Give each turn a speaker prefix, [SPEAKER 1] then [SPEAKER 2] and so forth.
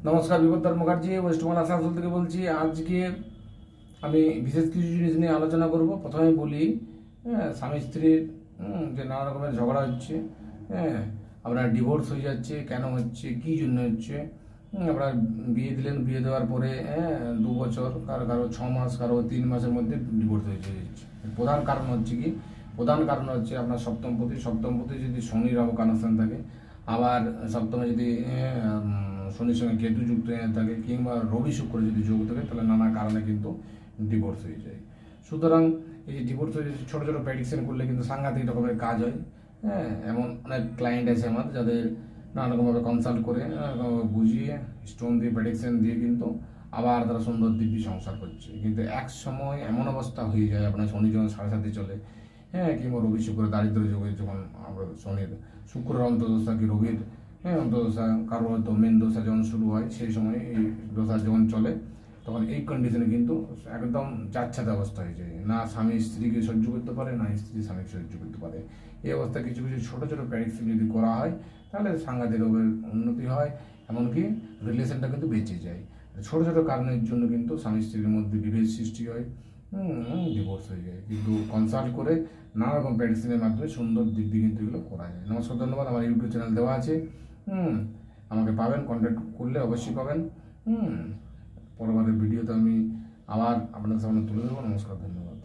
[SPEAKER 1] নমস্কার, বিপদার মুখার্জি ওয়েস্ট বেঙ্গল আসানসোল থেকে বলছি। আজকে আমি বিশেষ কিছু জিনিস নিয়ে আলোচনা করব। প্রথমে বলি, স্বামী স্ত্রীর যে নানা রকমের ঝগড়া হচ্ছে, আপনার ডিভোর্স হয়ে যাচ্ছে, কেন হচ্ছে, কী জন্য হচ্ছে। আপনার বিয়ে দিলেন, বিয়ে দেওয়ার পরে 2 বছর, কারো 6 মাস, কারো 3 মাসের মধ্যে ডিভোর্স হয়ে যাচ্ছে। প্রধান কারণ হচ্ছে কি? প্রধান কারণ হচ্ছে আপনার সপ্তমপতি যদি শনি রাহু কানেকশন থাকে, আবার সপ্তমে যদি শনির সঙ্গে কেতু যুক্ত হয়ে থাকে, কিংবা রবি শুক্র যদি যোগ থাকে, তাহলে নানা কারণে কিন্তু ডিভোর্স হয়ে যায়। সুতরাং এই যে ডিভোর্স হয়ে যায়, ছোটো ছোটো প্রেডিকশন করলে কিন্তু সাংঘাতিক রকমের কাজ হয়। এমন অনেক ক্লায়েন্ট আছে আমার, যাদের নানা রকমভাবে কনসাল্ট করে বুঝিয়ে স্টোন দিয়ে প্রেডিকশন দিয়ে কিন্তু আবার তারা সুন্দর দিব্যি সংসার করছে। কিন্তু এক সময় এমন অবস্থা হয়ে যায়, আপনার শনি যখন 7.5 চলে, কিংবা রবি শুক্র দারিদ্র যোগে যখন আমরা শনির শুক্রের অন্তর্দশা কি রবির অন্তর্দশা, কারো হয়তো মেন দশা যখন শুরু হয়, সেই সময় এই দশা যখন চলে, তখন এই কন্ডিশনে কিন্তু একদম যাচ্ছাতে অবস্থা হয়ে যায়। না স্বামী স্ত্রীকে সহ্য করতে পারে, না স্ত্রী স্বামীকে সহ্য করতে পারে। এই অবস্থায় কিছু কিছু ছোটো ছোটো প্রেডিকশন যদি করা হয়, তাহলে সাংঘাতিক রোগের উন্নতি হয়, এমনকি রিলেশনটা কিন্তু বেঁচে যায়। ছোটো ছোটো কারণের জন্য কিন্তু স্বামী স্ত্রীর মধ্যে বিভেদ সৃষ্টি হয়, ডিভোর্স হয়ে যায়। কিন্তু কনসাল্ট করে নানা রকম প্রেডিকশনের মাধ্যমে সুন্দর দিব্যি কিন্তু এগুলো করা যায়। নমস্কার, ধন্যবাদ। আমার ইউটিউব চ্যানেল দেওয়া আছে, আমাকে পাবেন, কন্ট্যাক্ট করলে অবশ্যই পাবেন। পরবর্তী ভিডিওতে আমি আবার আপনাদের সামনে তুলে দেবো। নমস্কার, ধন্যবাদ।